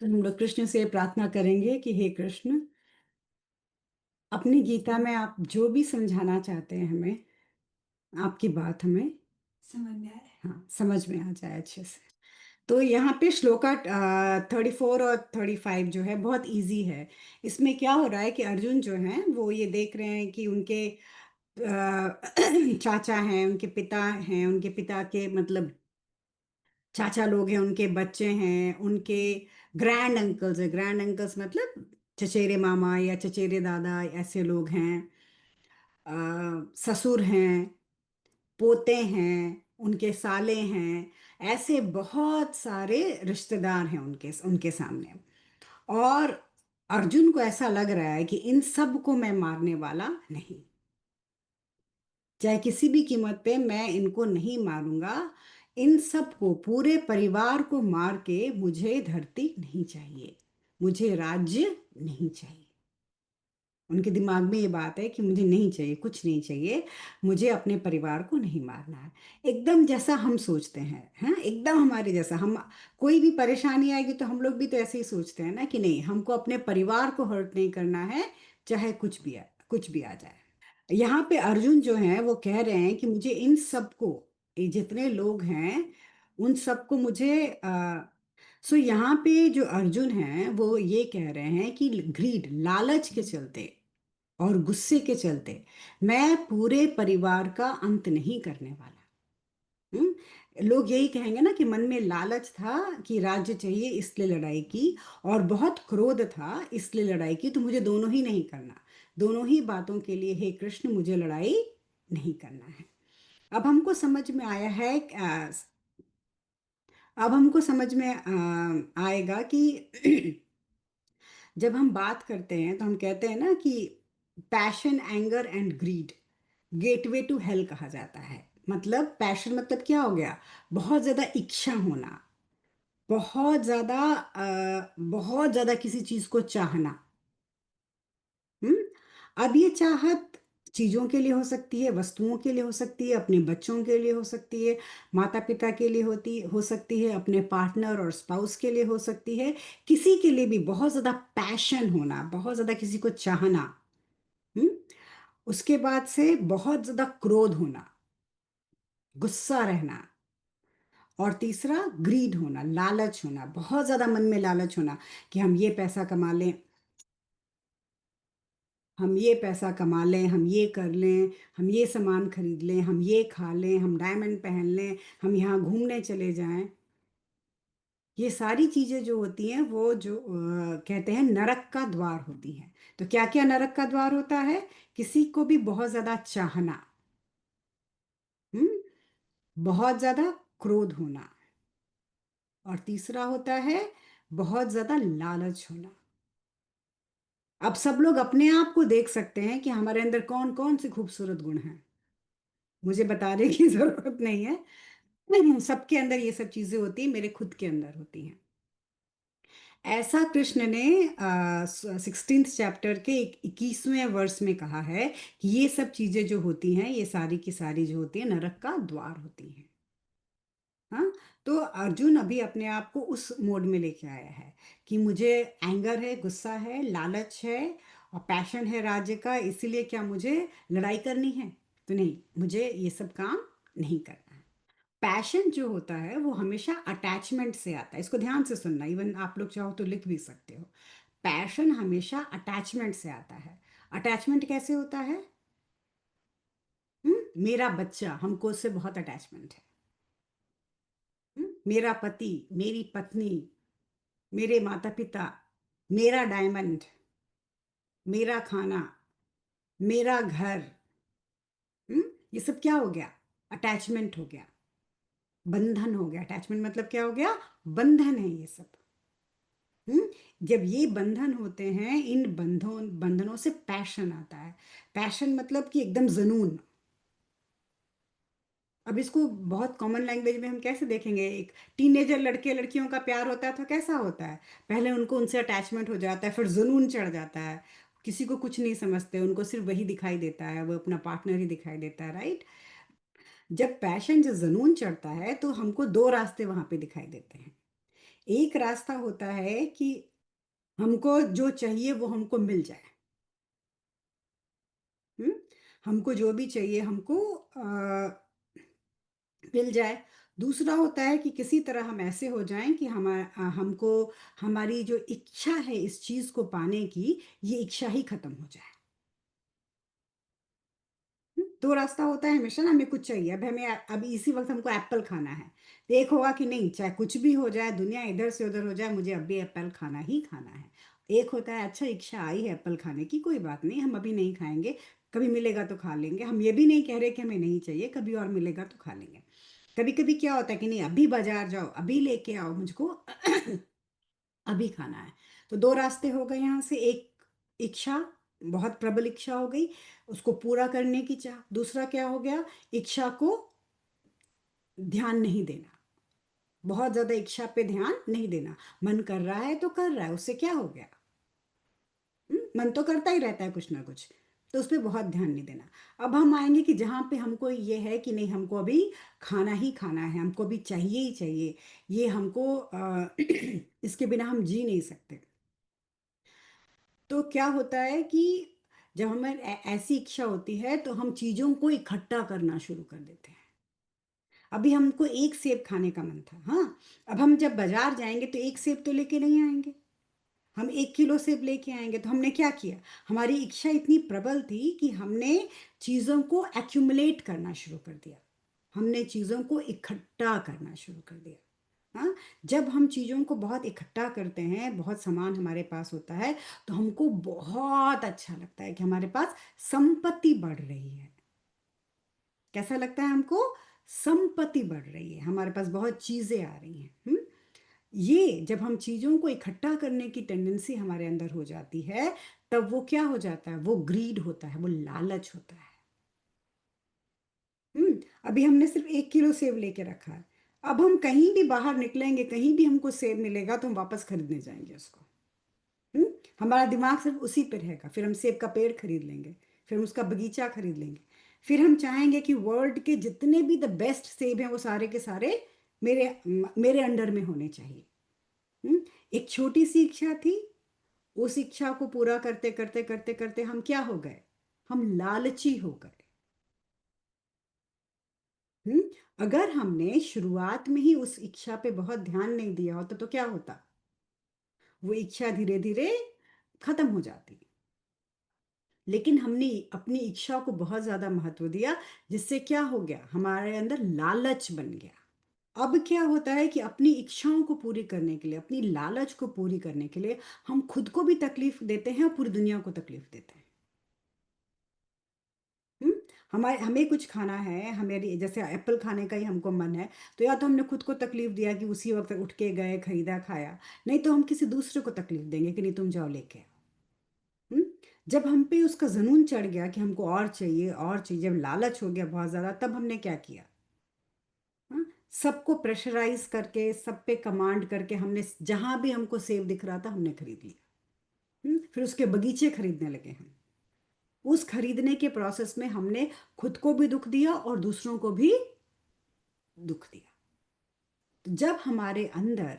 तो हम लोग कृष्ण से प्रार्थना करेंगे कि हे कृष्ण, अपनी गीता में आप जो भी समझाना चाहते हैं हमें, आपकी बात हमें समझ में आए। हाँ, समझ में आ जाए अच्छे से। तो यहाँ पे श्लोका 34 और 35 जो है बहुत इजी है। इसमें क्या हो रहा है कि अर्जुन जो है वो ये देख रहे हैं कि उनके चाचा हैं, उनके पिता हैं, उनके पिता के मतलब चाचा लोग हैं, उनके बच्चे हैं, उनके ग्रैंड अंकल्स है। ग्रैंड अंकल्स मतलब चचेरे मामा या चचेरे दादा, ऐसे लोग हैं। ससुर हैं, पोते हैं, उनके साले हैं, ऐसे बहुत सारे रिश्तेदार हैं उनके उनके सामने। और अर्जुन को ऐसा लग रहा है कि इन सब को मैं मारने वाला नहीं, चाहे किसी भी कीमत पे मैं इनको नहीं मारूंगा। इन सब को, पूरे परिवार को मार के मुझे धरती नहीं चाहिए, मुझे राज्य नहीं चाहिए। उनके दिमाग में ये बात है कि मुझे नहीं चाहिए, कुछ नहीं चाहिए, मुझे अपने परिवार को नहीं मारना है। एकदम जैसा हम सोचते हैं, हैं एकदम हमारे जैसा। हम कोई भी परेशानी आएगी तो हम लोग भी तो ऐसे ही सोचते हैं ना कि नहीं, हमको अपने परिवार को हर्ट नहीं करना है, चाहे कुछ भी आ जाए। यहाँ पे अर्जुन जो है वो कह रहे हैं कि मुझे इन सबको, ये जितने लोग हैं उन सबको मुझे सो यहाँ पे जो अर्जुन है वो ये कह रहे हैं कि ग्रीड, लालच के चलते और गुस्से के चलते मैं पूरे परिवार का अंत नहीं करने वाला। लोग यही कहेंगे ना कि मन में लालच था कि राज्य चाहिए इसलिए लड़ाई की, और बहुत क्रोध था इसलिए लड़ाई की, तो मुझे दोनों ही नहीं करना। दोनों ही बातों के लिए हे कृष्ण मुझे लड़ाई नहीं करना है। अब हमको समझ में आया है, अब हमको समझ में आएगा कि जब हम बात करते हैं तो हम कहते हैं ना कि passion, anger and greed gateway to hell कहा जाता है। मतलब पैशन मतलब क्या हो गया, बहुत ज्यादा इच्छा होना, बहुत ज्यादा किसी चीज को चाहना। अब ये चाहत चीजों के लिए हो सकती है, वस्तुओं के लिए हो सकती है, अपने बच्चों के लिए हो सकती है, माता पिता के लिए हो सकती है, अपने पार्टनर और स्पाउस के लिए हो सकती है। किसी के लिए भी बहुत ज्यादा पैशन होना, बहुत ज्यादा किसी को चाहना। हम्म उसके बाद से बहुत ज्यादा क्रोध होना, गुस्सा रहना। और तीसरा ग्रीड होना, लालच होना, बहुत ज्यादा मन में लालच होना कि हम ये पैसा कमा लें, हम ये पैसा कमा लें, हम ये कर लें, हम ये सामान खरीद लें, हम ये खा लें, हम डायमंड पहन लें, हम यहाँ घूमने चले जाएं। ये सारी चीजें जो होती हैं वो जो कहते हैं नरक का द्वार होती हैं। तो क्या क्या नरक का द्वार होता है? किसी को भी बहुत ज्यादा चाहना, हम्म बहुत ज्यादा क्रोध होना, और तीसरा होता है बहुत ज्यादा लालच होना। अब सब लोग अपने आप को देख सकते हैं कि हमारे अंदर कौन कौन से खूबसूरत गुण हैं। मुझे बताने की जरूरत नहीं है, सबके अंदर ये सब चीजें होती हैं, मेरे खुद के अंदर होती हैं। ऐसा कृष्ण ने 16th चैप्टर के 21वें वर्ष में कहा है कि ये सब चीजें जो होती हैं, ये सारी की सारी जो होती है नरक का द्वार होती हैं। हाँ, तो अर्जुन अभी अपने आप को उस मोड में लेके आया है कि मुझे एंगर है, गुस्सा है, लालच है और पैशन है राज्य का, इसीलिए क्या मुझे लड़ाई करनी है? तो नहीं, मुझे ये सब काम नहीं करना है। पैशन जो होता है वो हमेशा अटैचमेंट से आता है। इसको ध्यान से सुनना, इवन आप लोग चाहो तो लिख भी सकते हो। पैशन हमेशा अटैचमेंट से आता है। अटैचमेंट कैसे होता है? मेरा बच्चा, हमको उससे बहुत अटैचमेंट है। मेरा पति, मेरी पत्नी, मेरे माता पिता, मेरा डायमंड, मेरा खाना, मेरा घर। ये सब क्या हो गया? अटैचमेंट हो गया, बंधन हो गया। अटैचमेंट मतलब क्या हो गया? बंधन है ये सब। जब ये बंधन होते हैं, इन बंधनों से पैशन आता है। पैशन मतलब कि एकदम जुनून। अब इसको बहुत कॉमन लैंग्वेज में हम कैसे देखेंगे? एक टीनेजर लड़के लड़कियों का प्यार होता है तो कैसा होता है? पहले उनको उनसे अटैचमेंट हो जाता है, फिर जुनून चढ़ जाता है, किसी को कुछ नहीं समझते, उनको सिर्फ वही दिखाई देता है, वो अपना पार्टनर ही दिखाई देता है, राइट? जब पैशन, जब जुनून चढ़ता है तो हमको दो रास्ते वहां पे दिखाई देते हैं। एक रास्ता होता है कि हमको जो चाहिए वो हमको मिल जाए। हम्म। हमको जो भी चाहिए हमको मिल जाए। दूसरा होता है कि किसी तरह हम ऐसे हो जाएं कि हमको हमारी जो इच्छा है इस चीज को पाने की, ये इच्छा ही खत्म हो जाए। दो रास्ता होता है हमेशा ना, हमें कुछ चाहिए, अब हमें अभी इसी वक्त हमको एप्पल खाना है, तो एक होगा कि नहीं, चाहे कुछ भी हो जाए, दुनिया इधर से उधर हो जाए, मुझे अभी एप्पल खाना ही खाना है। एक होता है अच्छा इच्छा आई है एप्पल खाने की, कोई बात नहीं, हम अभी नहीं खाएंगे, कभी मिलेगा तो खा लेंगे, हम ये भी नहीं कह रहे कि हमें नहीं चाहिए, कभी और मिलेगा तो खा लेंगे। कभी कभी क्या होता है कि नहीं, अभी बाजार जाओ, अभी लेके आओ मुझको, अभी खाना है। तो दो रास्ते हो गए यहाँ से, एक इच्छा, बहुत प्रबल इच्छा हो गई, उसको पूरा करने की चाह। दूसरा क्या हो गया, इच्छा को ध्यान नहीं देना, बहुत ज्यादा इच्छा पे ध्यान नहीं देना, मन कर रहा है तो कर रहा है, उससे क्या हो गया। मन तो करता ही रहता है कुछ ना कुछ, तो उस पर बहुत ध्यान नहीं देना। अब हम आएंगे कि जहाँ पे हमको ये है कि नहीं, हमको अभी खाना ही खाना है, हमको अभी चाहिए ही चाहिए, ये हमको इसके बिना हम जी नहीं सकते। तो क्या होता है कि जब हमें ऐसी इच्छा होती है तो हम चीजों को इकट्ठा करना शुरू कर देते हैं। अभी हमको एक सेब खाने का मन था, हाँ, अब हम जब बाजार जाएंगे तो एक सेब तो लेके नहीं आएंगे, हम 1 किलो सेब लेके आएंगे। तो हमने क्या किया, हमारी इच्छा इतनी प्रबल थी कि हमने चीजों को एक्यूमुलेट करना शुरू कर दिया, हमने चीजों को इकट्ठा करना शुरू कर दिया। हाँ, जब हम चीज़ों को बहुत इकट्ठा करते हैं, बहुत सामान हमारे पास होता है, तो हमको बहुत अच्छा लगता है कि हमारे पास संपत्ति बढ़ रही है। कैसा लगता है हमको, संपत्ति बढ़ रही है, हमारे पास बहुत चीज़ें आ रही हैं। ये जब हम चीज़ों को इकट्ठा करने की टेंडेंसी हमारे अंदर हो जाती है, तब वो क्या हो जाता है, वो ग्रीड होता है, वो लालच होता है। हम्म। अभी हमने सिर्फ 1 किलो सेब लेके रखा है, अब हम कहीं भी बाहर निकलेंगे, कहीं भी हमको सेब मिलेगा तो हम वापस खरीदने जाएंगे उसको। हम्म। हमारा दिमाग सिर्फ उसी पे रहेगा, फिर हम सेब का पेड़ खरीद लेंगे, फिर हम उसका बगीचा खरीद लेंगे, फिर हम चाहेंगे कि वर्ल्ड के जितने भी द बेस्ट सेब हैं वो सारे के सारे मेरे मेरे अंडर में होने चाहिए। हम्म। एक छोटी सी इच्छा थी, उस इच्छा को पूरा करते करते करते करते हम क्या हो गए, हम लालची हो गए। हम्म। अगर हमने शुरुआत में ही उस इच्छा पे बहुत ध्यान नहीं दिया होता तो क्या होता, वो इच्छा धीरे धीरे खत्म हो जाती। लेकिन हमने अपनी इच्छा को बहुत ज्यादा महत्व दिया, जिससे क्या हो गया, हमारे अंदर लालच बन गया। अब क्या होता है कि अपनी इच्छाओं को पूरी करने के लिए, अपनी लालच को पूरी करने के लिए हम खुद को भी तकलीफ देते हैं और पूरी दुनिया को तकलीफ देते हैं। हम्म। हमारे हमें कुछ खाना है, हमें जैसे एप्पल खाने का ही हमको मन है, तो या तो हमने खुद को तकलीफ दिया कि उसी वक्त उठ के गए खरीदा खाया, नहीं तो हम किसी दूसरे को तकलीफ देंगे कि नहीं तुम जाओ लेके आओ। हम्म। जब हम पे उसका जुनून चढ़ गया कि हमको और चाहिए और चाहिए, जब लालच हो गया बहुत ज्यादा, तब हमने क्या किया, हाँ, सबको प्रेशराइज करके, सब पे कमांड करके, हमने जहां भी हमको सेब दिख रहा था हमने खरीद लिया। फिर उसके बगीचे खरीदने लगे हम। उस खरीदने के प्रोसेस में हमने खुद को भी दुख दिया और दूसरों को भी दुख दिया। तो जब हमारे अंदर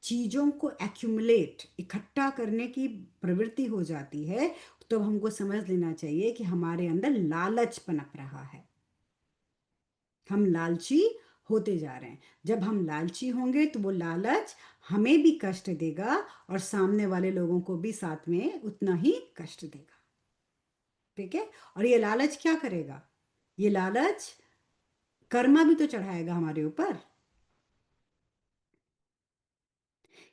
चीजों को एक्यूमुलेट, इकट्ठा करने की प्रवृत्ति हो जाती है, तो हमको समझ लेना चाहिए कि हमारे अंदर लालच पनप रहा है, हम लालची होते जा रहे हैं। जब हम लालची होंगे तो वो लालच हमें भी कष्ट देगा और सामने वाले लोगों को भी साथ में उतना ही कष्ट देगा। ठीक है। और ये लालच क्या करेगा, ये लालच कर्मा भी तो चढ़ाएगा हमारे ऊपर।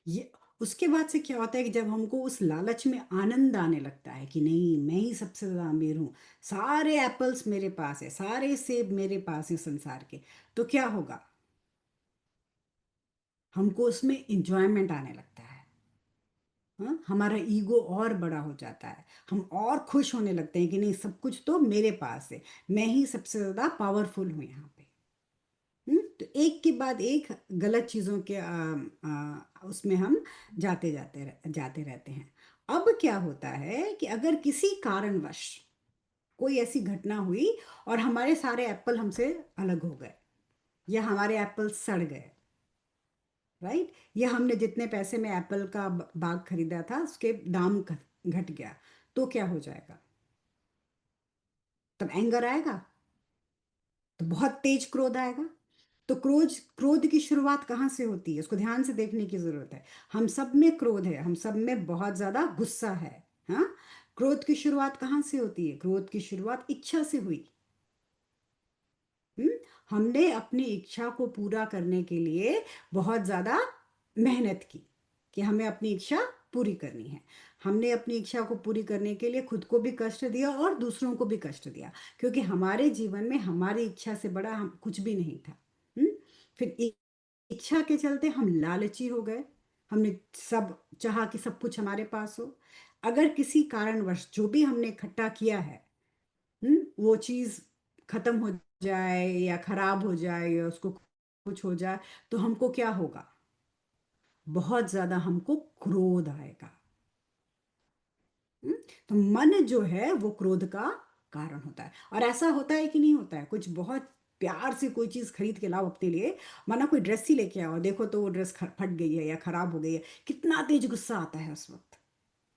ये उसके बाद से क्या होता है कि जब हमको उस लालच में आनंद आने लगता है कि नहीं, मैं ही सबसे ज्यादा अमीर हूं, सारे एप्पल्स मेरे पास है, सारे सेब मेरे पास है संसार के, तो क्या होगा, हमको उसमें इंजॉयमेंट आने लगता है। हाँ, हमारा ईगो और बड़ा हो जाता है, हम और खुश होने लगते हैं कि नहीं, सब कुछ तो मेरे पास है, मैं ही सबसे ज्यादा पावरफुल हूं यहाँ पे। तो एक के बाद एक गलत चीजों के उसमें हम जाते रहते हैं। अब क्या होता है कि अगर किसी कारणवश कोई ऐसी घटना हुई और हमारे सारे एप्पल हमसे अलग हो गए, या हमारे एप्पल सड़ गए, राइट? या हमने जितने पैसे में एप्पल का बाग खरीदा था उसके दाम घट गया, तो क्या हो जाएगा? तब एंगर आएगा, तो बहुत तेज क्रोध आएगा। तो क्रोध क्रोध की शुरुआत कहाँ से होती है, उसको ध्यान से देखने की जरूरत है। हम सब में क्रोध है, हम सब में बहुत ज्यादा गुस्सा है। हाँ, क्रोध की शुरुआत कहाँ से होती है? क्रोध की शुरुआत इच्छा से हुई। हम्म, हमने अपनी इच्छा को पूरा करने के लिए बहुत ज्यादा मेहनत की कि हमें अपनी इच्छा पूरी करनी है। हमने अपनी इच्छा को पूरी करने के लिए खुद को भी कष्ट दिया और दूसरों को भी कष्ट दिया, क्योंकि हमारे जीवन में हमारी इच्छा से बड़ा हम कुछ भी नहीं था। हम्म, फिर इच्छा के चलते हम लालची हो गए। हमने सब चाहा कि सब कुछ हमारे पास हो। अगर किसी कारणवश जो भी हमने इकट्ठा किया है, वो चीज खत्म हो जाए या खराब हो जाए या उसको कुछ हो जाए, तो हमको क्या होगा? बहुत ज्यादा हमको क्रोध आएगा। हम्म, तो मन जो है वो क्रोध का कारण होता है। और ऐसा होता है कि नहीं होता है, कुछ बहुत प्यार से कोई चीज खरीद के लाओ अपने लिए, माना कोई ड्रेस ही लेके आओ, देखो तो वो ड्रेस फट गई है या खराब हो गई है, कितना तेज गुस्सा आता है उस वक्त।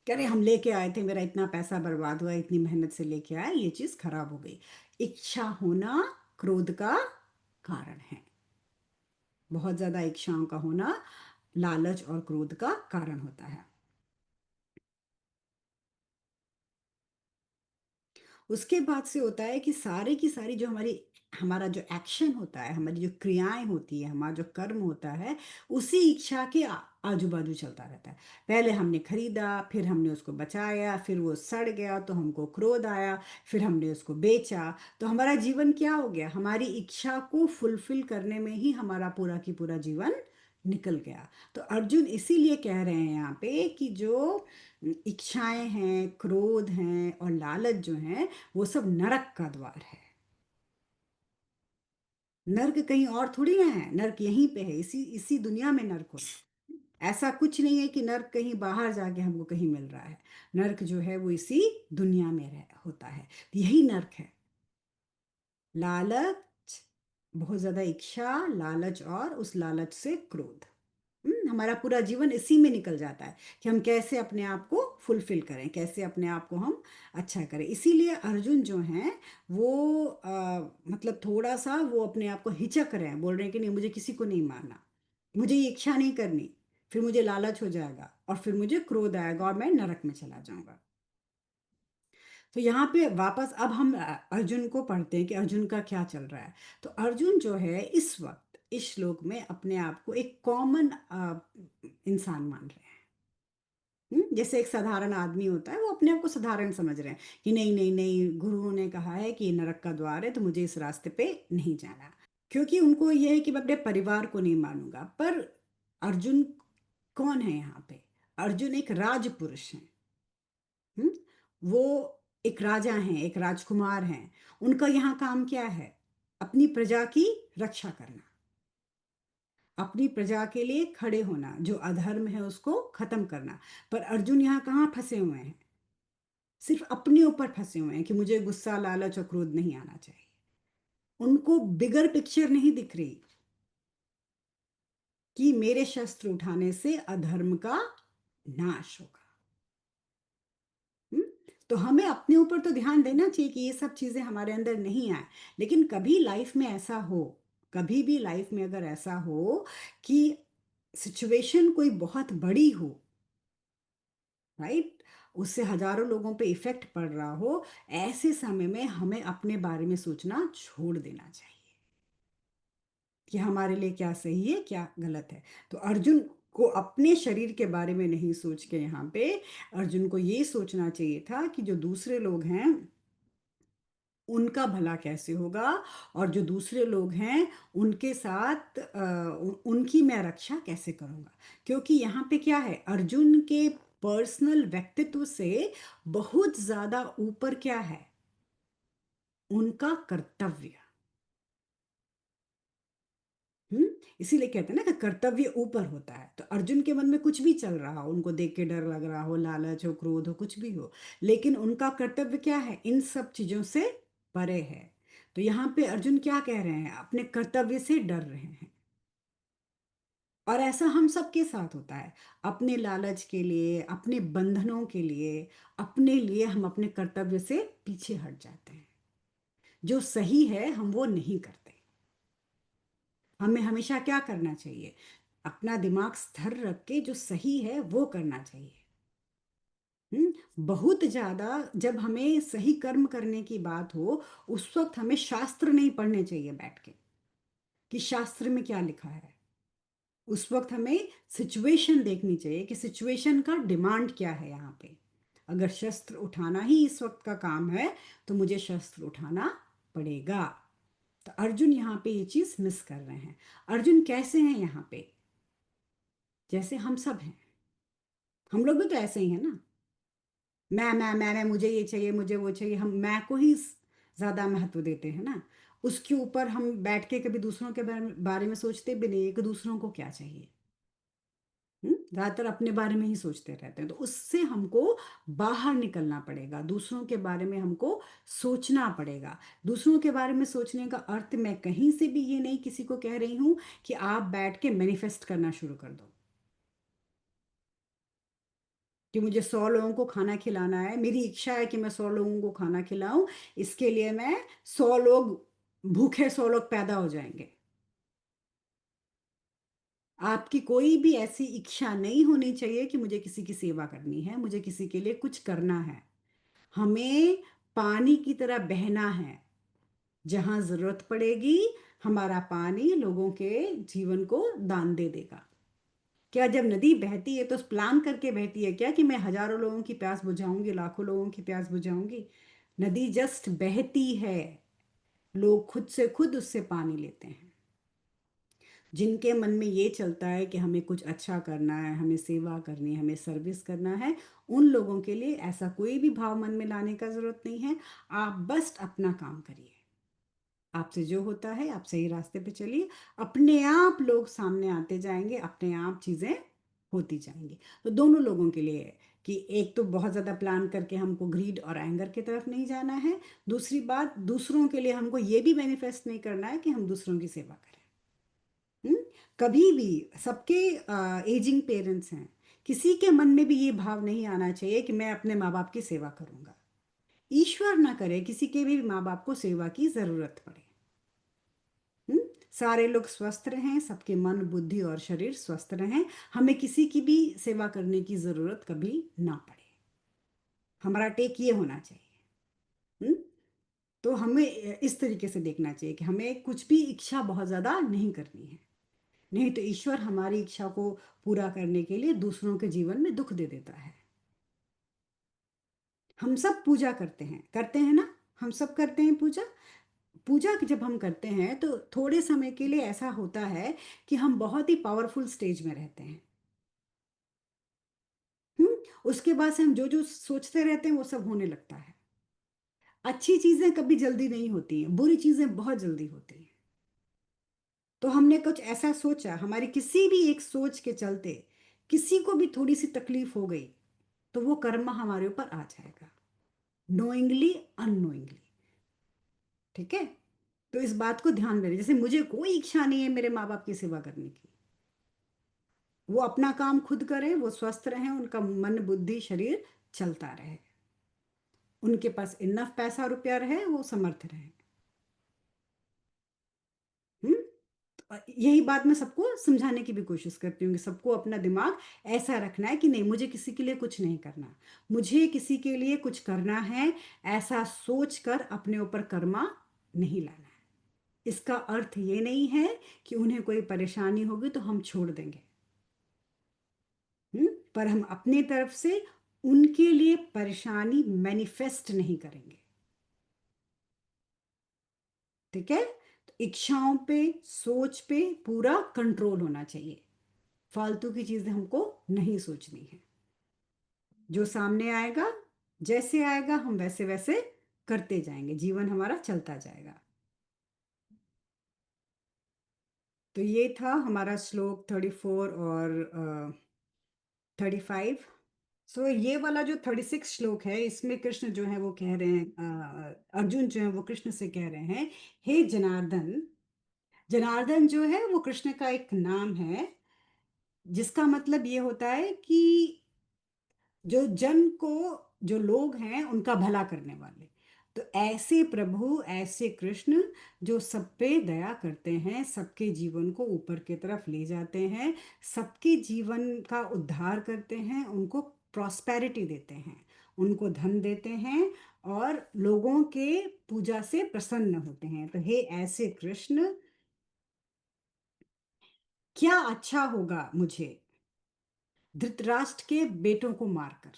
कह रहे हम लेके आए थे, मेरा इतना पैसा बर्बाद हुआ, इतनी मेहनत से लेके आए, ये चीज खराब हो गई। इच्छा होना क्रोध का कारण है। बहुत ज्यादा इच्छाओं का होना लालच और क्रोध का कारण होता है। उसके बाद से होता है कि सारी की सारी जो हमारा जो एक्शन होता है, हमारी जो क्रियाएं होती है, हमारा जो कर्म होता है, उसी इच्छा के आजू बाजू चलता रहता है। पहले हमने खरीदा, फिर हमने उसको बचाया, फिर वो सड़ गया तो हमको क्रोध आया, फिर हमने उसको बेचा, तो हमारा जीवन क्या हो गया? हमारी इच्छा को फुलफिल करने में ही हमारा पूरा की पूरा जीवन निकल गया। तो अर्जुन इसीलिए कह रहे हैं यहाँ पे कि जो इच्छाएं हैं, क्रोध हैं और लालच जो हैं, वो सब नरक का द्वार है। नर्क कहीं और थोड़ी ना है, नर्क यहीं पे है, इसी इसी दुनिया में नर्क होता है। ऐसा कुछ नहीं है कि नर्क कहीं बाहर जाके हमको कहीं मिल रहा है। नर्क जो है वो इसी दुनिया में होता है। यही नर्क है। लालच, बहुत ज्यादा इच्छा, लालच और उस लालच से क्रोध। हमारा पूरा जीवन इसी में निकल जाता है कि हम कैसे अपने आप को फुलफिल करें, कैसे अपने आप को हम अच्छा करें। इसीलिए अर्जुन जो हैं वो मतलब थोड़ा सा वो अपने आप को हिचक रहे हैं, बोल रहे हैं कि नहीं, मुझे किसी को नहीं मारना, मुझे ये इच्छा नहीं करनी, फिर मुझे लालच हो जाएगा और फिर मुझे क्रोध आएगा और मैं नरक में चला जाऊंगा। तो यहाँ पे वापस अब हम अर्जुन को पढ़ते हैं कि अर्जुन का क्या चल रहा है। तो अर्जुन जो है इस वक्त इस श्लोक में अपने आप को एक कॉमन इंसान मान रहे हैं। जैसे एक साधारण आदमी होता है, वो अपने आप को साधारण समझ रहे हैं कि नहीं नहीं नहीं, गुरुओं ने कहा है कि ये नरक का द्वार है, तो मुझे इस रास्ते पे नहीं जाना। क्योंकि उनको ये है कि मैं अपने परिवार को नहीं मानूंगा। पर अर्जुन कौन है यहाँ पे? अर्जुन एक राजपुरुष है। हम्म, वो एक राजा हैं, एक राजकुमार हैं। उनका यहाँ काम क्या है? अपनी प्रजा की रक्षा करना, अपनी प्रजा के लिए खड़े होना, जो अधर्म है उसको खत्म करना। पर अर्जुन यहाँ कहाँ फंसे हुए हैं? सिर्फ अपने ऊपर फंसे हुए हैं कि मुझे गुस्सा, लालच और क्रोध नहीं आना चाहिए। उनको बिगर पिक्चर नहीं दिख रही कि मेरे शस्त्र उठाने से अधर्म का नाश होगा। हम्म? तो हमें अपने ऊपर तो ध्यान देना चाहिए कि ये सब चीजें हमारे अंदर नहीं आए। लेकिन कभी लाइफ में ऐसा हो, कभी भी लाइफ में अगर ऐसा हो कि सिचुएशन कोई बहुत बड़ी हो, राइट, उससे हजारों लोगों पे इफेक्ट पड़ रहा हो, ऐसे समय में हमें अपने बारे में सोचना छोड़ देना चाहिए कि हमारे लिए क्या सही है, क्या गलत है। तो अर्जुन को अपने शरीर के बारे में नहीं सोच के यहाँ पे अर्जुन को ये सोचना चाहिए था कि जो दूसरे लोग हैं उनका भला कैसे होगा, और जो दूसरे लोग हैं उनके साथ उनकी मैं रक्षा कैसे करूंगा। क्योंकि यहाँ पे क्या है, अर्जुन के पर्सनल व्यक्तित्व से बहुत ज्यादा ऊपर क्या है? उनका कर्तव्य। हम्म, इसीलिए कहते हैं ना कि कर्तव्य ऊपर होता है। तो अर्जुन के मन में कुछ भी चल रहा हो, उनको देख के डर लग रहा हो, लालच हो, क्रोध हो, कुछ भी हो, लेकिन उनका कर्तव्य क्या है? इन सब चीजों से परे है। तो यहाँ पे अर्जुन क्या कह रहे हैं? अपने कर्तव्य से डर रहे हैं। और ऐसा हम सबके साथ होता है। अपने लालच के लिए, अपने बंधनों के लिए, अपने लिए हम अपने कर्तव्य से पीछे हट जाते हैं। जो सही है हम वो नहीं करते। हमें हमेशा क्या करना चाहिए? अपना दिमाग स्थिर रख के जो सही है वो करना चाहिए। बहुत ज्यादा जब हमें सही कर्म करने की बात हो, उस वक्त हमें शास्त्र नहीं पढ़ने चाहिए बैठ के कि शास्त्र में क्या लिखा है। उस वक्त हमें सिचुएशन देखनी चाहिए कि सिचुएशन का डिमांड क्या है यहाँ पे। अगर शस्त्र उठाना ही इस वक्त का काम है तो मुझे शस्त्र उठाना पड़ेगा। तो अर्जुन यहाँ पे ये चीज मिस कर रहे हैं। अर्जुन कैसे हैं यहाँ पे? जैसे हम सब हैं। हम लोग भी तो ऐसे ही है ना। मैं मुझे ये चाहिए, मुझे वो चाहिए, हम मैं को ही ज्यादा महत्व देते हैं ना। उसके ऊपर हम बैठ के कभी दूसरों के बारे में सोचते भी नहीं कि दूसरों को क्या चाहिए। ज्यादातर अपने बारे में ही सोचते रहते हैं। तो उससे हमको बाहर निकलना पड़ेगा, दूसरों के बारे में हमको सोचना पड़ेगा। दूसरों के बारे में सोचने का अर्थ मैं कहीं से भी ये नहीं किसी को कह रही हूं कि आप बैठ के मैनिफेस्ट करना शुरू कर दो कि मुझे 100 लोगों को खाना खिलाना है, मेरी इच्छा है कि मैं 100 लोगों को खाना खिलाऊं, इसके लिए मैं 100 लोग, भूखे 100 लोग पैदा हो जाएंगे। आपकी कोई भी ऐसी इच्छा नहीं होनी चाहिए कि मुझे किसी की सेवा करनी है, मुझे किसी के लिए कुछ करना है। हमें पानी की तरह बहना है। जहां जरूरत पड़ेगी हमारा पानी लोगों के जीवन को दान दे देगा। क्या जब नदी बहती है तो प्लान करके बहती है क्या कि मैं हजारों लोगों की प्यास बुझाऊंगी, लाखों लोगों की प्यास बुझाऊंगी? नदी जस्ट बहती है। लोग खुद से खुद उससे पानी लेते हैं। जिनके मन में ये चलता है कि हमें कुछ अच्छा करना है, हमें सेवा करनी है, हमें सर्विस करना है, उन लोगों के लिए ऐसा कोई भी भाव मन में लाने का जरूरत नहीं है। आप बस अपना काम करिए। आपसे जो होता है आप सही रास्ते पे चलिए। अपने आप लोग सामने आते जाएंगे, अपने आप चीजें होती जाएंगी। तो दोनों लोगों के लिए है कि एक तो बहुत ज्यादा प्लान करके हमको ग्रीड और एंगर की तरफ नहीं जाना है। दूसरी बात, दूसरों के लिए हमको ये भी मैनिफेस्ट नहीं करना है कि हम दूसरों की सेवा करें। हम्म? कभी भी सबके एजिंग पेरेंट्स हैं, किसी के मन में भी ये भाव नहीं आना चाहिए कि मैं अपने माँ बाप की सेवा करूंगा। ईश्वर ना करे किसी के भी माँ बाप को सेवा की जरूरत पड़े। हम्म? सारे लोग स्वस्थ रहें, सबके मन बुद्धि और शरीर स्वस्थ रहें, हमें किसी की भी सेवा करने की जरूरत कभी ना पड़े। हमारा टेक ये होना चाहिए। हम्म? तो हमें इस तरीके से देखना चाहिए कि हमें कुछ भी इच्छा बहुत ज्यादा नहीं करनी है। नहीं तो ईश्वर हमारी इच्छा को पूरा करने के लिए दूसरों के जीवन में दुख दे देता है। हम सब पूजा करते हैं ना। हम सब करते हैं पूजा। पूजा जब हम करते हैं तो थोड़े समय के लिए ऐसा होता है कि हम बहुत ही पावरफुल स्टेज में रहते हैं। हम्म। उसके बाद से हम जो जो सोचते रहते हैं वो सब होने लगता है। अच्छी चीजें कभी जल्दी नहीं होती हैं, बुरी चीजें बहुत जल्दी होती हैं। तो हमने कुछ ऐसा सोचा, हमारी किसी भी एक सोच के चलते किसी को भी थोड़ी सी तकलीफ हो गई तो वो कर्म हमारे ऊपर आ जाएगा, नोइंगली अननोइंगली। ठीक है। तो इस बात को ध्यान में रखें। जैसे मुझे कोई इच्छा नहीं है मेरे माँ बाप की सेवा करने की। वो अपना काम खुद करें, वो स्वस्थ रहें, उनका मन बुद्धि शरीर चलता रहे, उनके पास इनफ पैसा रुपया रहे, वो समर्थ रहे। हम्म। यही बात मैं सबको समझाने की भी कोशिश करती हूँ कि सबको अपना दिमाग ऐसा रखना है कि नहीं, मुझे किसी के लिए कुछ नहीं करना, मुझे किसी के लिए कुछ करना है, ऐसा सोच कर अपने ऊपर कर्मा नहीं लाना है। इसका अर्थ ये नहीं है कि उन्हें कोई परेशानी होगी तो हम छोड़ देंगे। पर हम अपनी तरफ से उनके लिए परेशानी मैनिफेस्ट नहीं करेंगे। ठीक है। तो इच्छाओं पे, सोच पे पूरा कंट्रोल होना चाहिए। फालतू की चीजें हमको नहीं सोचनी है। जो सामने आएगा, जैसे आएगा हम वैसे वैसे करते जाएंगे, जीवन हमारा चलता जाएगा। तो ये था हमारा श्लोक 34 और 35। सो ये वाला जो 36 श्लोक है, इसमें कृष्ण जो है वो कह रहे हैं, अर्जुन जो है वो कृष्ण से कह रहे हैं, हे जनार्दन। जनार्दन जो है वो कृष्ण का एक नाम है। जिसका मतलब ये होता है कि जो जन को, जो लोग हैं उनका भला करने वाले। तो ऐसे प्रभु, ऐसे कृष्ण जो सब पे दया करते हैं, सबके जीवन को ऊपर की तरफ ले जाते हैं, सबके जीवन का उद्धार करते हैं, उनको प्रॉस्पेरिटी देते हैं, उनको धन देते हैं, और लोगों के पूजा से प्रसन्न होते हैं। तो हे ऐसे कृष्ण, क्या अच्छा होगा मुझे धृतराष्ट्र के बेटों को मारकर।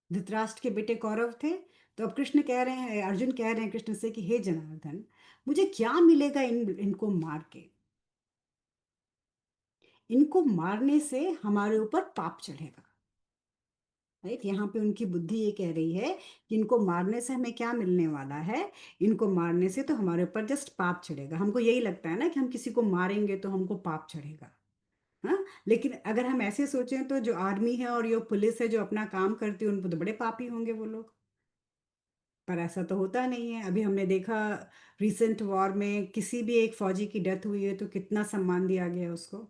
धृतराष्ट्र के बेटे कौरव थे। तो अब कृष्ण कह रहे हैं, अर्जुन कह रहे हैं कृष्ण से कि हे जनार्दन, मुझे क्या मिलेगा इनको मार के। इनको मारने से हमारे ऊपर पाप चढ़ेगा। राइट, यहाँ पे उनकी बुद्धि ये कह रही है कि इनको मारने से हमें क्या मिलने वाला है। इनको मारने से तो हमारे ऊपर जस्ट पाप चढ़ेगा। हमको यही लगता है ना कि हम किसी को मारेंगे तो हमको पाप चढ़ेगा। हाँ, लेकिन अगर हम ऐसे सोचें तो जो आर्मी है और जो पुलिस है जो अपना काम करती है, उनको तो बड़े पापी होंगे वो लोग। पर ऐसा तो होता नहीं है। अभी हमने देखा, रिसेंट वॉर में किसी भी एक फौजी की डेथ हुई है तो कितना सम्मान दिया गया उसको।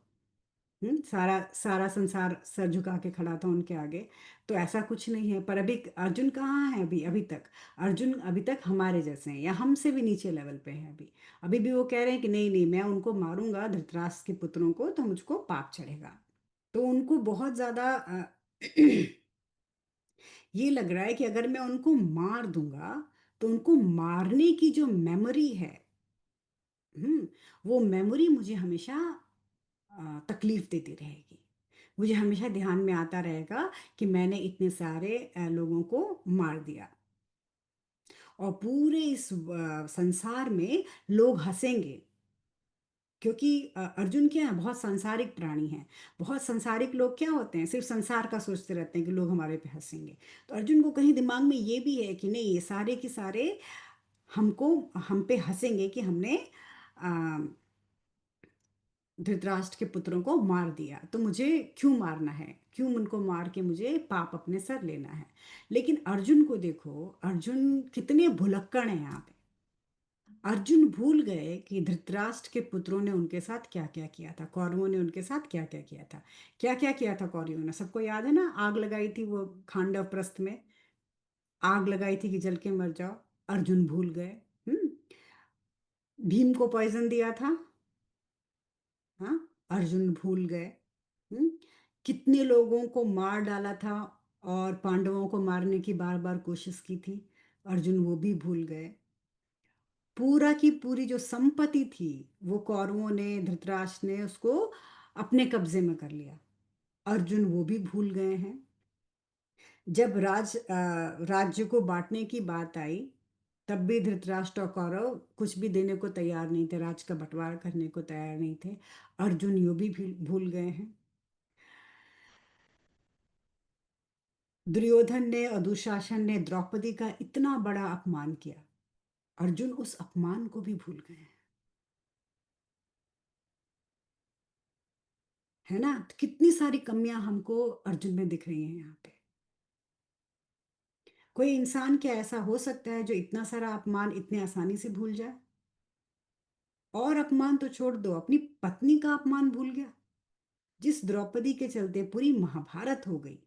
सारा सारा संसार सर झुका के खड़ा था उनके आगे। तो ऐसा कुछ नहीं है। पर अभी अर्जुन कहाँ है? अभी अभी तक अर्जुन अभी तक हमारे जैसे हैं, या हमसे भी नीचे लेवल पे हैं। अभी अभी भी वो कह रहे हैं कि नहीं नहीं, मैं उनको मारूंगा धृतराष्ट्र के पुत्रों को तो मुझको पाप चढ़ेगा। तो उनको बहुत ज्यादा ये लग रहा है कि अगर मैं उनको मार दूंगा तो उनको मारने की जो मेमोरी है, हम्म वो मेमोरी मुझे हमेशा तकलीफ देती रहेगी। मुझे हमेशा ध्यान में आता रहेगा कि मैंने इतने सारे लोगों को मार दिया। और पूरे इस संसार में लोग हंसेंगे, क्योंकि अर्जुन क्या है, बहुत सांसारिक प्राणी हैं। बहुत सांसारिक लोग क्या होते हैं, सिर्फ संसार का सोचते रहते हैं कि लोग हमारे पे हंसेंगे। तो अर्जुन को कहीं दिमाग में ये भी है कि नहीं, ये सारे के सारे हमको, हम पे हंसेंगे कि हमने आ, धृतराष्ट्र के पुत्रों को मार दिया। तो मुझे क्यों मारना है, क्यों उनको मार के मुझे पाप अपने सर लेना है। लेकिन अर्जुन को देखो, अर्जुन कितने भुलक्कड़ हैं यहाँ पे। अर्जुन भूल गए कि धृतराष्ट्र के पुत्रों ने उनके साथ क्या क्या किया था, कौरवों ने उनके साथ क्या क्या किया था। क्या क्या किया था कौरवों ने, सबको याद है ना। आग लगाई थी वो खांडव प्रस्थ में, आग लगाई थी कि जल के मर जाओ। अर्जुन भूल गए। हम्म भीम को पॉइजन दिया था। हाँ, अर्जुन भूल गए। हम्म कितने लोगों को मार डाला था, और पांडवों को मारने की बार बार कोशिश की थी, अर्जुन वो भी भूल गए। पूरा की पूरी जो संपत्ति थी वो कौरवों ने, धृतराष्ट्र ने उसको अपने कब्जे में कर लिया, अर्जुन वो भी भूल गए हैं। जब राज्य को बांटने की बात आई, तब भी धृतराष्ट्र और कौरव कुछ भी देने को तैयार नहीं थे, राज का बंटवारा करने को तैयार नहीं थे। अर्जुन यो भी भूल गए हैं। दुर्योधन ने और दुशासन ने द्रौपदी का इतना बड़ा अपमान किया, अर्जुन उस अपमान को भी भूल गए हैं। है ना, तो कितनी सारी कमियां हमको अर्जुन में दिख रही हैं यहाँ पे। कोई इंसान क्या ऐसा हो सकता है जो इतना सारा अपमान इतने आसानी से भूल जाए? और अपमान तो छोड़ दो, अपनी पत्नी का अपमान भूल गया, जिस द्रौपदी के चलते पूरी महाभारत हो गई।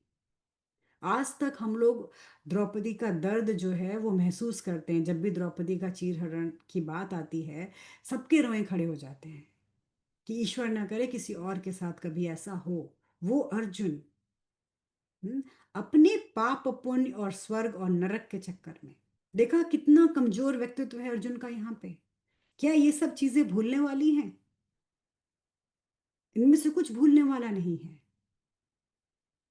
आज तक हम लोग द्रौपदी का दर्द जो है वो महसूस करते हैं। जब भी द्रौपदी का चीरहरण की बात आती है, सबके रोए खड़े हो जाते हैं कि ईश्वर ना करे किसी और के साथ कभी ऐसा हो। वो अर्जुन, हम्म, अपने पाप पुण्य और स्वर्ग और नरक के चक्कर में, देखा कितना कमजोर व्यक्तित्व है अर्जुन का यहाँ पे। क्या ये सब चीजें भूलने वाली हैं? इनमें से कुछ भूलने वाला नहीं है,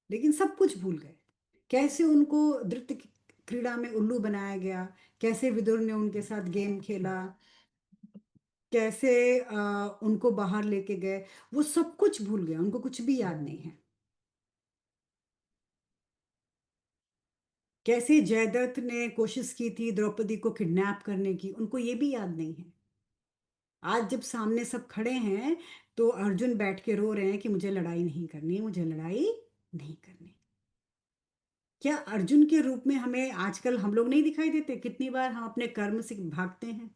लेकिन सब कुछ भूल गए। कैसे उनको नृत्य क्रीड़ा में उल्लू बनाया गया, कैसे विदुर ने उनके साथ गेम खेला, कैसे उनको बाहर लेके गए, वो सब कुछ भूल गए, उनको कुछ भी याद नहीं है। कैसे जयद्रथ ने कोशिश की थी द्रौपदी को किडनैप करने की, उनको ये भी याद नहीं है। आज जब सामने सब खड़े हैं तो अर्जुन बैठ के रो रहे हैं कि मुझे लड़ाई नहीं करनी, मुझे लड़ाई नहीं करनी। क्या अर्जुन के रूप में हमें आजकल हम लोग नहीं दिखाई देते? कितनी बार हम अपने कर्म से भागते हैं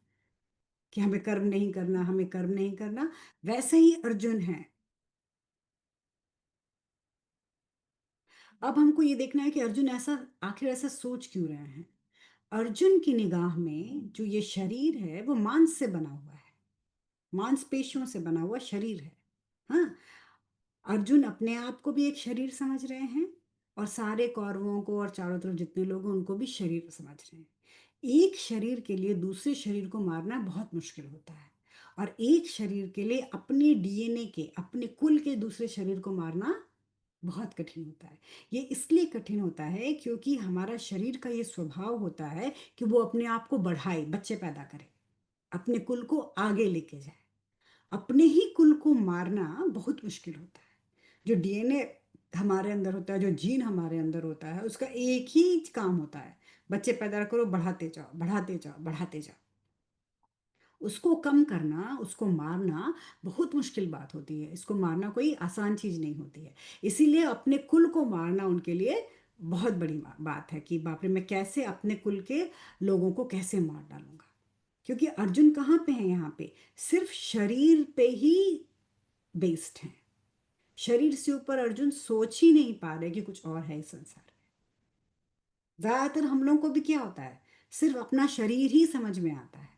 कि हमें कर्म नहीं करना, हमें कर्म नहीं करना। वैसे ही अर्जुन है। अब हमको ये देखना है कि अर्जुन ऐसा आखिर ऐसा सोच क्यों रहे हैं। अर्जुन की निगाह में जो ये शरीर है वो मांस से बना हुआ है, मांसपेशियों से बना हुआ शरीर है। हाँ, अर्जुन अपने आप को भी एक शरीर समझ रहे हैं, और सारे कौरवों को और चारों तरफ जितने लोग हैं उनको भी शरीर समझ रहे हैं। एक शरीर के लिए दूसरे शरीर को मारना बहुत मुश्किल होता है, और एक शरीर के लिए अपने डीएनए के, अपने कुल के दूसरे शरीर को मारना बहुत कठिन होता है। ये इसलिए कठिन होता है क्योंकि हमारा शरीर का ये स्वभाव होता है कि वो अपने आप को बढ़ाए, बच्चे पैदा करे, अपने कुल को आगे लेके जाए। अपने ही कुल को मारना बहुत मुश्किल होता है। जो डीएनए हमारे अंदर होता है, जो जीन हमारे अंदर होता है, उसका एक ही काम होता है, बच्चे पैदा करो, बढ़ाते जाओ, बढ़ाते जाओ, बढ़ाते जाओ। उसको कम करना, उसको मारना बहुत मुश्किल बात होती है। इसको मारना कोई आसान चीज नहीं होती है। इसीलिए अपने कुल को मारना उनके लिए बहुत बड़ी बात है कि बाप रे, मैं कैसे अपने कुल के लोगों को कैसे मार डालूंगा। क्योंकि अर्जुन कहाँ पे है यहाँ पे, सिर्फ शरीर पे ही बेस्ड है। शरीर से ऊपर अर्जुन सोच ही नहीं पा रहे कि कुछ और है इस संसार में। ज्यादातर हम लोगों को भी क्या होता है, सिर्फ अपना शरीर ही समझ में आता है।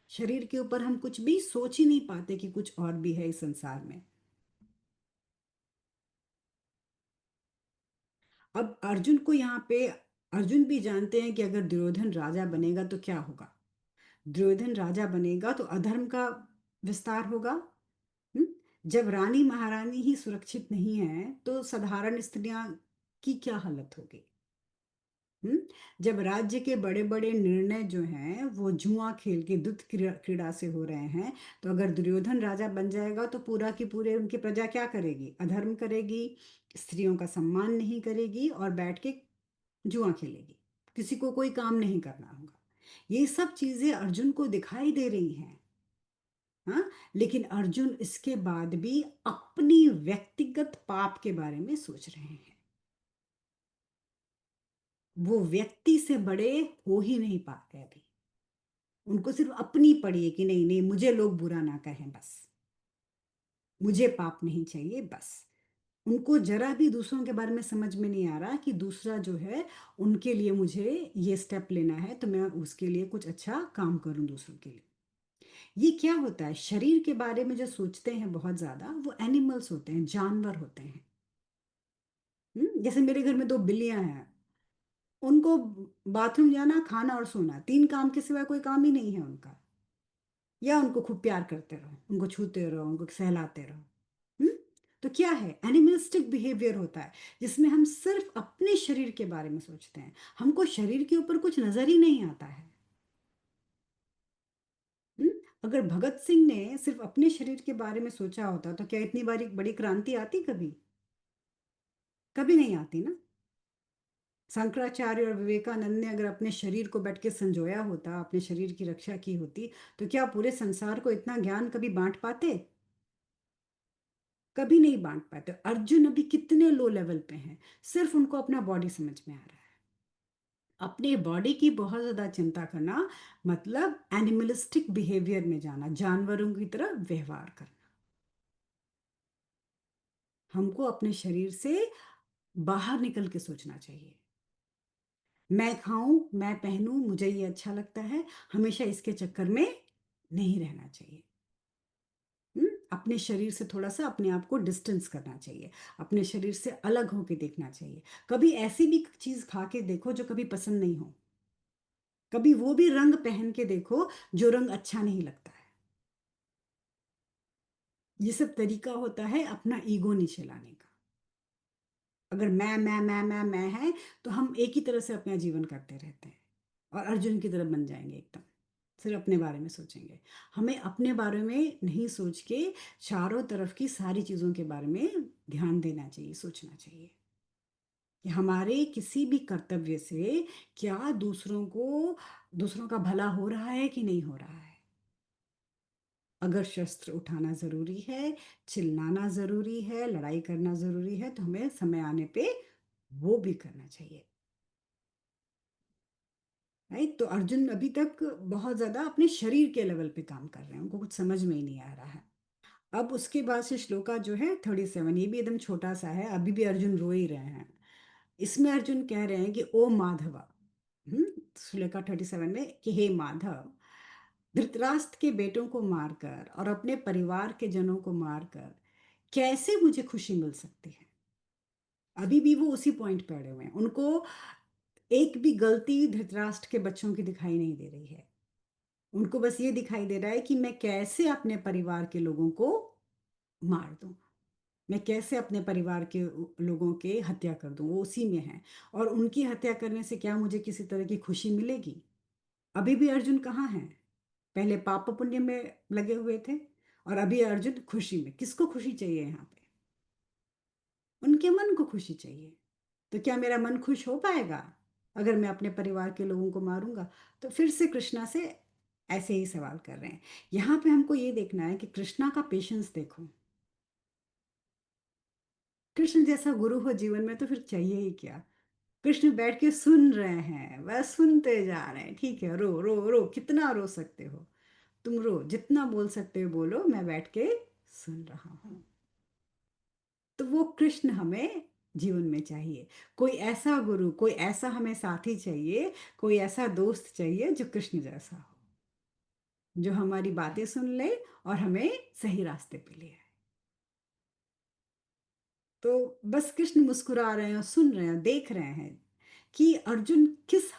शरीर के ऊपर हम कुछ भी सोच ही नहीं पाते कि कुछ और भी है इस संसार में। अब अर्जुन को यहाँ पे, अर्जुन भी जानते हैं कि अगर दुर्योधन राजा बनेगा तो क्या होगा। दुर्योधन राजा बनेगा तो अधर्म का विस्तार होगा। हम्म? जब रानी महारानी ही सुरक्षित नहीं है तो साधारण स्त्रियां की क्या हालत होगी। हम्म? जब राज्य के बड़े बड़े निर्णय जो हैं वो जुआ खेल के, दुष्ट क्रीड़ा क्रीड़ा से हो रहे हैं, तो अगर दुर्योधन राजा बन जाएगा तो पूरा की पूरे उनकी प्रजा क्या करेगी, अधर्म करेगी, स्त्रियों का सम्मान नहीं करेगी और बैठ के जुआ खेलेगी। किसी को कोई काम नहीं करना होगा। ये सब चीजें अर्जुन को दिखाई दे रही हैं। हाँ, लेकिन अर्जुन इसके बाद भी अपनी व्यक्तिगत पाप के बारे में सोच रहे हैं। वो व्यक्ति से बड़े हो ही नहीं पाते अभी। उनको सिर्फ अपनी पड़ी है कि नहीं नहीं, मुझे लोग बुरा ना कहें बस, मुझे पाप नहीं चाहिए बस। उनको जरा भी दूसरों के बारे में समझ में नहीं आ रहा कि दूसरा जो है, उनके लिए मुझे ये स्टेप लेना है तो मैं उसके लिए कुछ अच्छा काम करूं दूसरों के लिए। ये क्या होता है, शरीर के बारे में जो सोचते हैं बहुत ज्यादा, वो एनिमल्स होते हैं, जानवर होते हैं। जैसे मेरे घर में दो बिल्लियां हैं, उनको बाथरूम जाना, खाना और सोना, तीन काम के सिवा कोई काम ही नहीं है उनका। या उनको खूब प्यार करते रहो, उनको छूते रहो, उनको सहलाते रहो। हम्म? तो क्या है, एनिमलिस्टिक बिहेवियर होता है, जिसमें हम सिर्फ अपने शरीर के बारे में सोचते हैं, हमको शरीर के ऊपर कुछ नजर ही नहीं आता है। हम्म? अगर भगत सिंह ने सिर्फ अपने शरीर के बारे में सोचा होता तो क्या इतनी बड़ी बड़ी क्रांति आती कभी? कभी नहीं आती ना। शंकराचार्य और विवेकानंद ने अगर अपने शरीर को बैठ के संजोया होता, अपने शरीर की रक्षा की होती, तो क्या पूरे संसार को इतना ज्ञान कभी बांट पाते? कभी नहीं बांट पाते। अर्जुन अभी कितने लो लेवल पे हैं, सिर्फ उनको अपना बॉडी समझ में आ रहा है। अपने बॉडी की बहुत ज्यादा चिंता करना मतलब एनिमलिस्टिक बिहेवियर में जाना, जानवरों की तरह व्यवहार करना। हमको अपने शरीर से बाहर निकल के सोचना चाहिए। मैं खाऊं, मैं पहनूं, मुझे ये अच्छा लगता है, हमेशा इसके चक्कर में नहीं रहना चाहिए। अपने शरीर से थोड़ा सा अपने आप को डिस्टेंस करना चाहिए, अपने शरीर से अलग होके देखना चाहिए। कभी ऐसी भी चीज खा के देखो जो कभी पसंद नहीं हो, कभी वो भी रंग पहन के देखो जो रंग अच्छा नहीं लगता है। ये सब तरीका होता है अपना ईगो नीचे लाने का। अगर मैं है, तो हम एक ही तरह से अपना जीवन करते रहते हैं, और अर्जुन की तरह बन जाएंगे एकदम, सिर्फ अपने बारे में सोचेंगे। हमें अपने बारे में नहीं सोच के चारों तरफ की सारी चीजों के बारे में ध्यान देना चाहिए, सोचना चाहिए कि हमारे किसी भी कर्तव्य से क्या दूसरों का भला हो रहा है कि नहीं हो रहा है। अगर शस्त्र उठाना जरूरी है, चिल्लाना जरूरी है, लड़ाई करना जरूरी है, तो हमें समय आने पे वो भी करना चाहिए। राइट। तो अर्जुन अभी तक बहुत ज्यादा अपने शरीर के लेवल पे काम कर रहे हैं, उनको कुछ समझ में ही नहीं आ रहा है। अब उसके बाद से श्लोका जो है 37, ये भी एकदम छोटा सा है, अभी भी अर्जुन रो ही रहे हैं। इसमें अर्जुन कह रहे हैं कि ओ माधवा, सुलेखा 37 में, कि हे माधव, धृतराष्ट्र के बेटों को मारकर और अपने परिवार के जनों को मारकर कैसे मुझे खुशी मिल सकती है। अभी भी वो उसी पॉइंट पे अड़े हुए हैं। उनको एक भी गलती धृतराष्ट्र के बच्चों की दिखाई नहीं दे रही है। उनको बस ये दिखाई दे रहा है कि मैं कैसे अपने परिवार के लोगों को मार दूं, मैं कैसे अपने परिवार के लोगों के हत्या कर दूं, वो उसी में है। और उनकी हत्या करने से क्या मुझे किसी तरह की खुशी मिलेगी? अभी भी अर्जुन कहाँ है? पहले पाप पुण्य में लगे हुए थे, और अभी अर्जुन खुशी में। किसको खुशी चाहिए यहाँ पे? उनके मन को खुशी चाहिए। तो क्या मेरा मन खुश हो पाएगा अगर मैं अपने परिवार के लोगों को मारूंगा? तो फिर से कृष्णा से ऐसे ही सवाल कर रहे हैं। यहाँ पे हमको ये देखना है कि कृष्णा का पेशेंस देखो। कृष्ण जैसा गुरु हो जीवन में तो फिर चाहिए ही क्या? कृष्ण बैठ के सुन रहे हैं, बस सुनते जा रहे हैं। ठीक है, रो रो रो, कितना रो सकते हो तुम, रो जितना बोल सकते हो बोलो, मैं बैठ के सुन रहा हूँ। तो वो कृष्ण हमें जीवन में चाहिए। कोई ऐसा गुरु, कोई ऐसा हमें साथी चाहिए, कोई ऐसा दोस्त चाहिए जो कृष्ण जैसा हो, जो हमारी बातें सुन ले और हमें सही रास्ते पे ले आए। तो बस कृष्ण मुस्कुरा रहे हैं और सुन रहे हैं, देख रहे हैं कि अर्जुन किस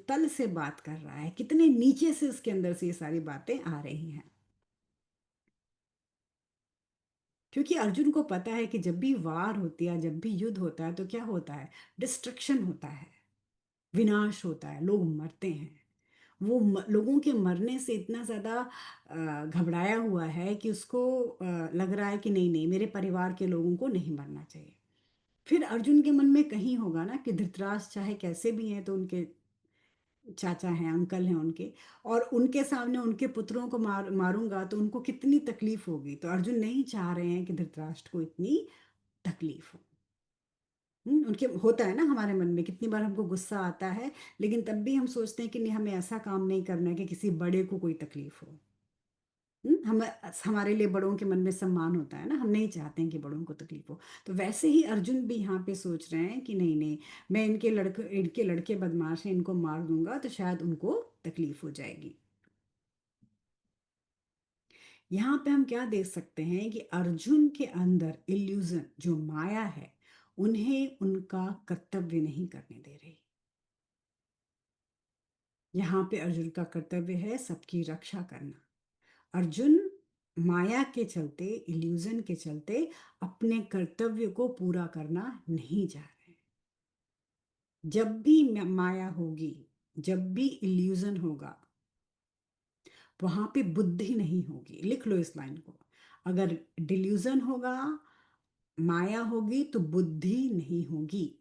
तल से बात कर रहा है, कितने नीचे से उसके अंदर से ये सारी बातें आ रही हैं। क्योंकि अर्जुन को पता है कि जब भी वार होती है, जब भी युद्ध होता है, तो क्या होता है? डिस्ट्रक्शन होता है, विनाश होता है, लोग मरते हैं। वो लोगों के मरने से इतना ज़्यादा घबराया हुआ है कि उसको लग रहा है कि नहीं नहीं, मेरे परिवार के लोगों को नहीं मरना चाहिए। फिर अर्जुन के मन में कहीं होगा ना कि धृतराष्ट्र चाहे कैसे भी हैं तो उनके चाचा हैं, अंकल हैं उनके, और उनके सामने उनके पुत्रों को मारूंगा तो उनको कितनी तकलीफ होगी। तो अर्जुन नहीं चाह रहे हैं कि धृतराष्ट्र को इतनी तकलीफ हो। उनके होता है ना, हमारे मन में कितनी बार हमको गुस्सा आता है, लेकिन तब भी हम सोचते हैं कि नहीं, हमें ऐसा काम नहीं करना है कि किसी बड़े को कोई तकलीफ हो। हम हमारे लिए बड़ों के मन में सम्मान होता है ना, हम नहीं चाहते हैं कि बड़ों को तकलीफ हो। तो वैसे ही अर्जुन भी यहाँ पे सोच रहे हैं कि नहीं नहीं, मैं इनके लड़के बदमाश हैं, इनको मार दूंगा तो शायद उनको तकलीफ हो जाएगी। यहाँ पे हम क्या देख सकते हैं कि अर्जुन के अंदर इल्यूजन, जो माया है, उन्हें उनका कर्तव्य नहीं करने दे रही। यहाँ पे अर्जुन का कर्तव्य है सबकी रक्षा करना। अर्जुन माया के चलते, इल्यूजन के चलते अपने कर्तव्य को पूरा करना नहीं चाह रहे। जब भी माया होगी, जब भी इल्यूजन होगा, वहां पे बुद्धि नहीं होगी। लिख लो इस लाइन को। अगर डिल्यूजन होगा, माया होगी, तो बुद्धि नहीं होगी।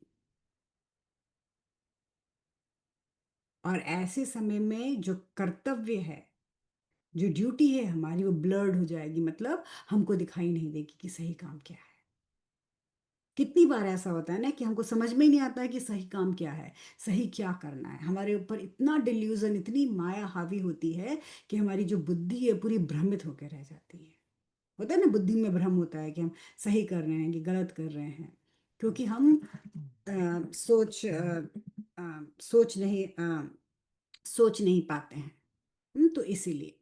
और ऐसे समय में जो कर्तव्य है, जो ड्यूटी है हमारी, वो ब्लर्ड हो जाएगी। मतलब हमको दिखाई नहीं देगी कि सही काम क्या है। कितनी बार ऐसा होता है ना कि हमको समझ में ही नहीं आता है कि सही काम क्या है, सही क्या करना है। हमारे ऊपर इतना डिल्यूजन, इतनी माया हावी होती है कि हमारी जो बुद्धि है पूरी भ्रमित होकर रह जाती है। होता है ना, बुद्धि में भ्रम होता है कि हम सही कर रहे हैं कि गलत कर रहे हैं, क्योंकि हम सोच नहीं पाते हैं। तो इसीलिए